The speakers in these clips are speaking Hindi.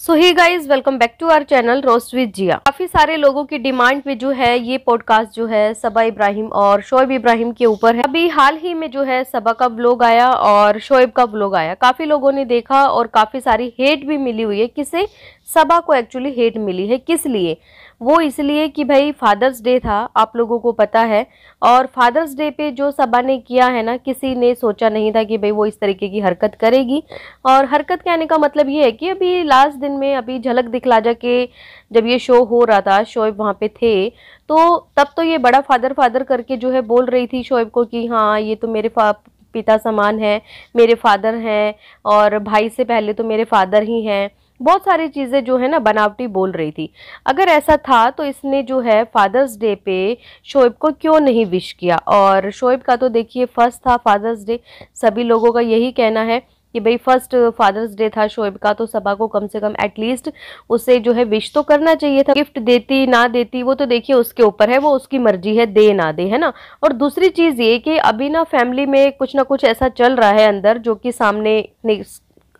So hi guys welcome back to our channel roast with Jiya. काफी सारे लोगों की डिमांड पे जो है ये पॉडकास्ट जो है सबा इब्राहिम और शोएब इब्राहिम के ऊपर है। अभी हाल ही में जो है सबा का व्लॉग आया और शोएब का व्लॉग आया, काफी लोगों ने देखा और काफी सारी हेट भी मिली हुई है। किसे? सबा को एक्चुअली हेट मिली है। किस लिए? वो इसलिए कि भाई फादर्स डे था, आप लोगों को पता है, और फादर्स डे पे जो सबा ने किया है ना, किसी ने सोचा नहीं था कि भाई वो इस तरीके की हरकत करेगी। और हरकत कहने का मतलब ये है कि अभी लास्ट दिन में अभी झलक दिखला जा के जब ये शो हो रहा था, शोएब वहाँ पे थे, तो तब तो ये बड़ा फादर फादर करके जो है बोल रही थी शोएब को कि हाँ ये तो मेरे पिता समान है, मेरे फादर हैं, और भाई से पहले तो मेरे फादर ही हैं। बहुत सारी चीज़ें जो है ना बनावटी बोल रही थी। अगर ऐसा था तो इसने जो है फादर्स डे पे शोएब को क्यों नहीं विश किया? और शोएब का तो देखिए फर्स्ट था फादर्स डे, सभी लोगों का यही कहना है कि भाई फर्स्ट फादर्स डे था शोएब का, तो सबा को कम से कम एटलीस्ट उसे जो है विश तो करना चाहिए था। गिफ्ट देती ना देती वो तो देखिए उसके ऊपर है, वो उसकी मर्जी है, दे ना दे, है ना। और दूसरी चीज़ ये कि अभी ना फैमिली में कुछ ना कुछ ऐसा चल रहा है अंदर जो कि सामने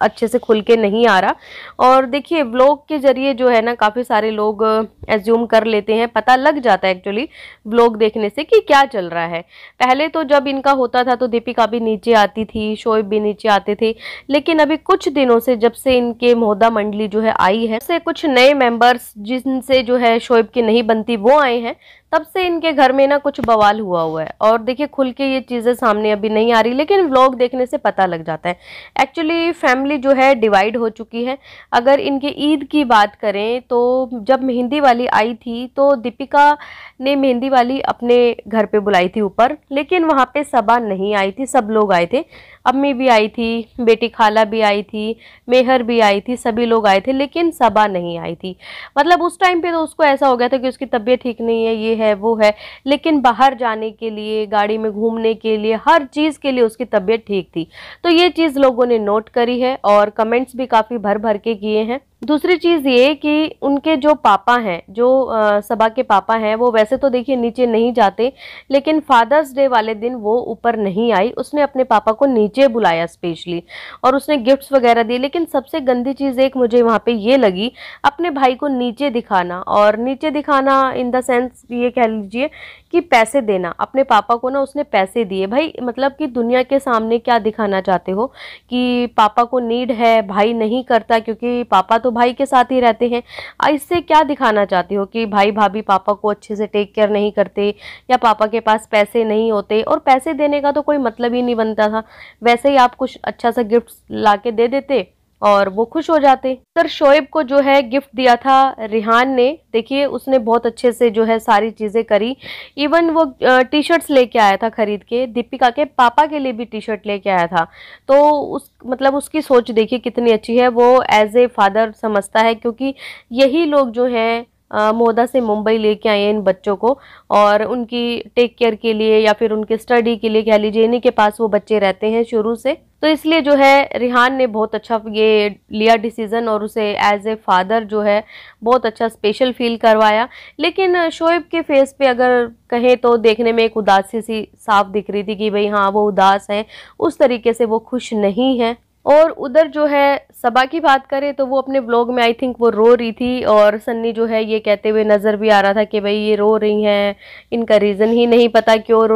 अच्छे से खुल के नहीं आ रहा। और देखिए व्लॉग के जरिए जो है ना काफ़ी सारे लोग एज्यूम कर लेते हैं, पता लग जाता है एक्चुअली व्लॉग देखने से कि क्या चल रहा है। पहले तो जब इनका होता था तो दीपिका भी नीचे आती थी, शोएब भी नीचे आते थे, लेकिन अभी कुछ दिनों से जब से इनके मोहदा मंडली जो है आई है, से कुछ नए मेंबर्स जिनसे जो है शोएब की नहीं बनती वो आए हैं, तब से इनके घर में ना कुछ बवाल हुआ है। और देखिए खुल के ये चीज़ें सामने अभी नहीं आ रही, लेकिन व्लॉग देखने से पता लग जाता है। एक्चुअली फैमिली जो है डिवाइड हो चुकी है। अगर इनके ईद की बात करें तो जब मेहंदी वाली आई थी तो दीपिका ने मेहंदी वाली अपने घर पे बुलाई थी ऊपर, लेकिन वहाँ पे सबा नहीं आई थी, सब लोग आए थे। अम्मी भी आई थी, बेटी खाला भी आई थी, मेहर भी आई थी, सभी लोग आए थे, लेकिन सबा नहीं आई थी। मतलब उस टाइम पे तो उसको ऐसा हो गया था कि उसकी तबीयत ठीक नहीं है, ये है वो है, लेकिन बाहर जाने के लिए, गाड़ी में घूमने के लिए, हर चीज़ के लिए उसकी तबीयत ठीक थी। तो ये चीज़ लोगों ने नोट करी है और कमेंट्स भी काफ़ी भर भर के किए हैं। दूसरी चीज़ ये कि उनके जो पापा हैं, जो सबा के पापा हैं, वो वैसे तो देखिए नीचे नहीं जाते, लेकिन फादर्स डे वाले दिन वो ऊपर नहीं आई। उसने अपने पापा को नीचे बुलाया स्पेशली और उसने गिफ्ट्स वगैरह दिए। लेकिन सबसे गंदी चीज़ एक मुझे वहाँ पे ये लगी, अपने भाई को नीचे दिखाना, और नीचे दिखाना इन द सेंस ये कह लीजिए कि पैसे देना। अपने पापा को ना उसने पैसे दिए। भाई मतलब कि दुनिया के सामने क्या दिखाना चाहते हो कि पापा को नीड है, भाई नहीं करता क्योंकि पापा तो भाई के साथ ही रहते हैं। इससे क्या दिखाना चाहते हो कि भाई भाभी पापा को अच्छे से टेक केयर नहीं करते, या पापा के पास पैसे नहीं होते? और पैसे देने का तो कोई मतलब ही नहीं बनता था, वैसे ही आप कुछ अच्छा सा गिफ्ट ला के दे देते और वो खुश हो जाते। सर शोएब को जो है गिफ्ट दिया था रिहान ने, देखिए उसने बहुत अच्छे से जो है सारी चीज़ें करी। इवन वो टी शर्ट्स लेके आया था खरीद के, दीपिका के पापा के लिए भी टी शर्ट लेके आया था। तो उस मतलब उसकी सोच देखिए कितनी अच्छी है, वो एज ए फादर समझता है, क्योंकि यही लोग जो हैं मोदा से मुंबई लेके आए हैं इन बच्चों को, और उनकी टेक केयर के लिए या फिर उनके स्टडी के लिए कह लीजिए, इन्हीं के पास वो बच्चे रहते हैं शुरू से। तो इसलिए जो है रिहान ने बहुत अच्छा ये लिया डिसीज़न और उसे एज ए फादर जो है बहुत अच्छा स्पेशल फील करवाया। लेकिन शोएब के फेस पे अगर कहें तो देखने में एक उदासी सी साफ दिख रही थी कि भाई हाँ वो उदास हैं, उस तरीके से वो खुश नहीं है। और उधर जो है सबा की बात करें तो वो अपने व्लॉग में आई थिंक वो रो रही थी, और सन्नी जो है ये कहते हुए नज़र भी आ रहा था कि भाई ये रो रही हैं, इनका रीज़न ही नहीं पता क्यों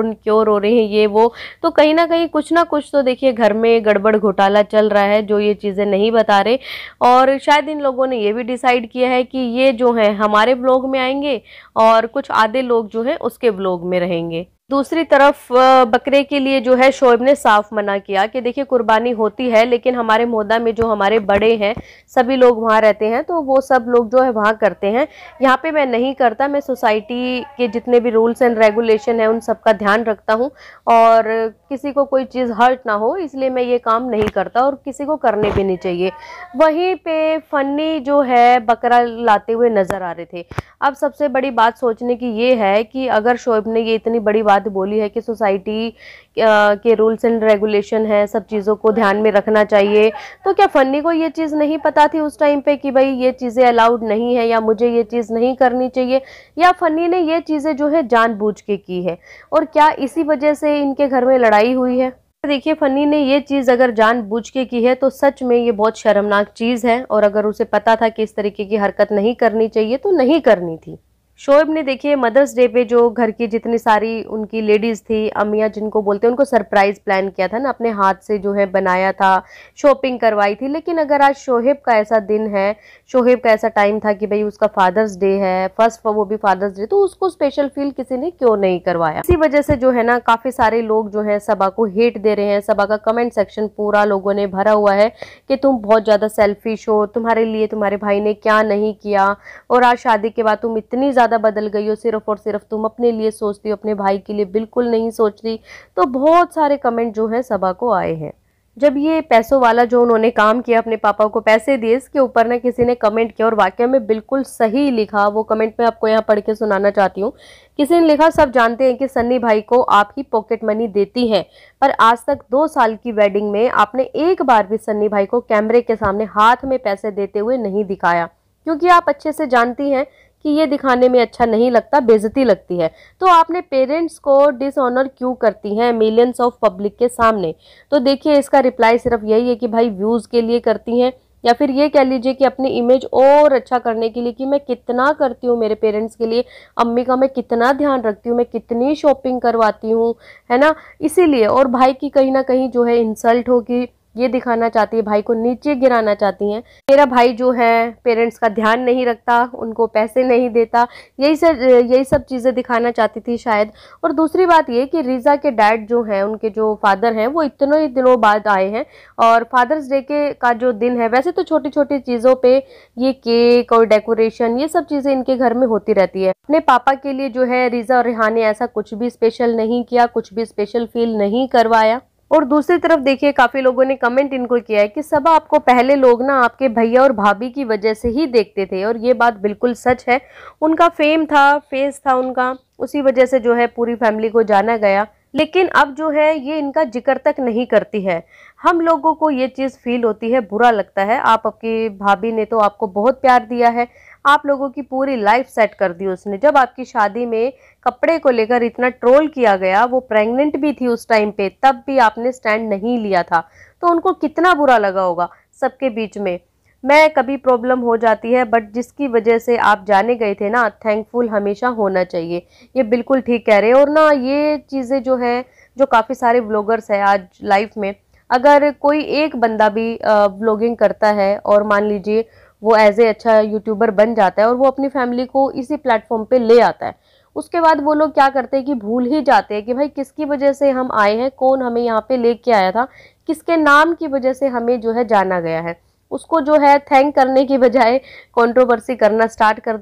रो रही हैं ये वो। तो कहीं ना कुछ तो देखिए घर में गड़बड़ घोटाला चल रहा है, जो ये चीज़ें नहीं बता रहे। और शायद इन लोगों ने ये भी डिसाइड किया है कि ये जो है हमारे व्लॉग में आएंगे और कुछ आधे लोग जो है उसके व्लॉग में रहेंगे। दूसरी तरफ बकरे के लिए जो है शोएब ने साफ मना किया कि देखिए कुर्बानी होती है, लेकिन हमारे मोहदा में जो हमारे बड़े हैं सभी लोग वहाँ रहते हैं, तो वो सब लोग जो है वहाँ करते हैं, यहाँ पे मैं नहीं करता। मैं सोसाइटी के जितने भी रूल्स एंड रेगुलेशन है उन सब का ध्यान रखता हूँ, और किसी को कोई चीज़ हर्ट ना हो इसलिए मैं ये काम नहीं करता, और किसी को करने भी नहीं चाहिए। वहीं पे फन्नी जो है बकरा लाते हुए नज़र आ रहे थे। अब सबसे बड़ी बात सोचने की ये है कि अगर शोएब ने ये इतनी बड़ी बात बोली है कि सोसाइटी के रूल्स एंड रेगुलेशन है, सब चीज़ों को ध्यान में रखना चाहिए, तो क्या फन्नी को ये चीज़ नहीं पता थी उस टाइम पे कि भाई ये चीज़ें अलाउड नहीं है या मुझे ये चीज़ नहीं करनी चाहिए? या फन्नी ने ये चीज़ें जो है जानबूझ के की है? और क्या इसी वजह से इनके घर में लड़ाई हुई है? देखिए फनी ने ये चीज अगर जानबूझ के की है तो सच में ये बहुत शर्मनाक चीज है, और अगर उसे पता था कि इस तरीके की हरकत नहीं करनी चाहिए तो नहीं करनी थी। शोएब ने देखिए मदर्स डे पे जो घर की जितनी सारी उनकी लेडीज थी, अम्मियाँ जिनको बोलते हैं, उनको सरप्राइज प्लान किया था ना, अपने हाथ से जो है बनाया था, शॉपिंग करवाई थी। लेकिन अगर आज शोहेब का ऐसा दिन है, शोहेब का ऐसा टाइम था कि भाई उसका फादर्स डे है, फर्स्ट वो भी फादर्स डे, तो उसको स्पेशल फील किसी ने क्यों नहीं करवाया। इसी वजह से जो है ना काफी सारे लोग जो है सबा को हेट दे रहे हैं। सबा का कमेंट सेक्शन पूरा लोगों ने भरा हुआ है कि तुम बहुत ज्यादा सेल्फिश हो, तुम्हारे लिए तुम्हारे भाई ने क्या नहीं किया, और आज शादी के बाद तुम इतनी ज्यादा बदल गई हो, सिर्फ और सिर्फ तुम अपने लिए सोचती हो, अपने भाई के लिए बिल्कुल नहीं सोचती। तो बहुत सारे कमेंट जो है सबा को आए हैं। जब ये पैसों वाला जो उन्होंने काम किया, अपने पापा को पैसे दिए, इसके ऊपर ना किसी ने कमेंट किया और वाकई में बिल्कुल सही लिखा। वो कमेंट मैं आपको यहाँ पढ़ के सुनाना चाहती हूँ। किसी ने लिखा, सब जानते हैं कि सन्नी भाई को आप ही पॉकेट मनी देती हैं, पर आज तक 2 साल की वेडिंग में आपने एक बार भी सन्नी भाई को कैमरे के सामने हाथ में पैसे देते हुए नहीं दिखाया, क्योंकि आप अच्छे से जानती हैं कि ये दिखाने में अच्छा नहीं लगता, बेइज्जती लगती है। तो आपने पेरेंट्स को डिसऑनर क्यों करती हैं मिलियंस ऑफ पब्लिक के सामने? तो देखिए इसका रिप्लाई सिर्फ यही है कि भाई व्यूज के लिए करती हैं, या फिर ये कह लीजिए कि अपनी इमेज और अच्छा करने के लिए कि मैं कितना करती हूँ मेरे पेरेंट्स के लिए, अम्मी का मैं कितना ध्यान रखती हूँ, मैं कितनी शॉपिंग करवाती हूँ, है ना। इसीलिए, और भाई की कहीं ना कहीं जो है इंसल्ट होगी, ये दिखाना चाहती है, भाई को नीचे गिराना चाहती हैं। मेरा भाई जो है पेरेंट्स का ध्यान नहीं रखता, उनको पैसे नहीं देता, यही सब चीजें दिखाना चाहती थी शायद। और दूसरी बात ये कि रीजा के डैड जो हैं, उनके जो फादर हैं, वो इतने ही दिनों बाद आए हैं, और फादर्स डे के का जो दिन है, वैसे तो छोटी छोटी चीजों पे ये केक और डेकोरेशन, ये सब चीजें इनके घर में होती रहती है। अपने पापा के लिए जो है रीजा और रेहान ने ऐसा कुछ भी स्पेशल नहीं किया, कुछ भी स्पेशल फील नहीं करवाया। और दूसरी तरफ देखिए काफी लोगों ने कमेंट इनको किया है कि सबा आपको पहले लोग ना आपके भैया और भाभी की वजह से ही देखते थे, और ये बात बिल्कुल सच है। उनका फेम था, फेस था उनका, उसी वजह से जो है पूरी फैमिली को जाना गया। लेकिन अब जो है ये इनका जिक्र तक नहीं करती है। हम लोगों को ये चीज़ फील होती है, बुरा लगता है। आप आपकी भाभी ने तो आपको बहुत प्यार दिया है, आप लोगों की पूरी लाइफ सेट कर दी उसने। जब आपकी शादी में कपड़े को लेकर इतना ट्रोल किया गया, वो प्रेग्नेंट भी थी उस टाइम पे, तब भी आपने स्टैंड नहीं लिया था, तो उनको कितना बुरा लगा होगा सबके बीच में। मैं कभी प्रॉब्लम हो जाती है, बट जिसकी वजह से आप जाने गए थे ना, थैंकफुल हमेशा होना चाहिए। ये बिल्कुल ठीक कह रहे हैं। और ना ये चीज़ें जो है, जो काफ़ी सारे व्लॉगर्स हैं आज लाइफ में, अगर कोई एक बंदा भी व्लॉगिंग करता है और मान लीजिए वो एज ए अच्छा यूट्यूबर बन जाता है और वो अपनी फैमिली को इसी प्लेटफॉर्म पे ले आता है, उसके बाद वो लोग क्या करते हैं कि भूल ही जाते हैं कि भाई किसकी वजह से हम आए हैं, कौन हमें यहाँ पे लेके आया था, किसके नाम की वजह से हमें जो है जाना गया है। उसको जो है थैंक करने की बजाय कंट्रोवर्सी करना स्टार्ट कर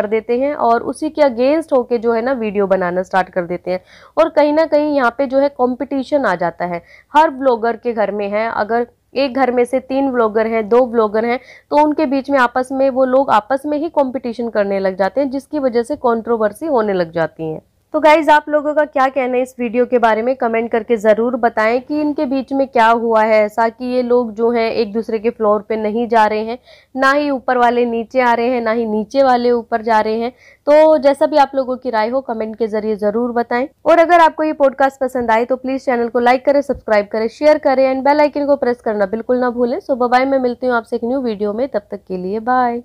देते हैं, और उसी के अगेंस्ट होके जो है ना वीडियो बनाना स्टार्ट कर देते हैं। और कहीं ना कहीं यहाँ पे जो है कंपटीशन आ जाता है, हर ब्लॉगर के घर में है। अगर एक घर में से 3 ब्लॉगर हैं, 2 ब्लॉगर हैं, तो उनके बीच में आपस में वो लोग आपस में ही कंपटीशन करने लग जाते हैं, जिसकी वजह से कंट्रोवर्सी होने लग जाती है। तो गाइज आप लोगों का क्या कहना है इस वीडियो के बारे में, कमेंट करके ज़रूर बताएं कि इनके बीच में क्या हुआ है ऐसा कि ये लोग जो हैं एक दूसरे के फ्लोर पे नहीं जा रहे हैं, ना ही ऊपर वाले नीचे आ रहे हैं, ना ही नीचे वाले ऊपर जा रहे हैं। तो जैसा भी आप लोगों की राय हो कमेंट के जरिए ज़रूर बताएं। और अगर आपको ये पॉडकास्ट पसंद आए तो प्लीज़ चैनल को लाइक करें, सब्सक्राइब करें, शेयर करें एंड बेल आइकन को प्रेस करना बिल्कुल ना भूलें। सो बाय, मैं मिलती हूँ आपसे एक न्यू वीडियो में, तब तक के लिए बाय।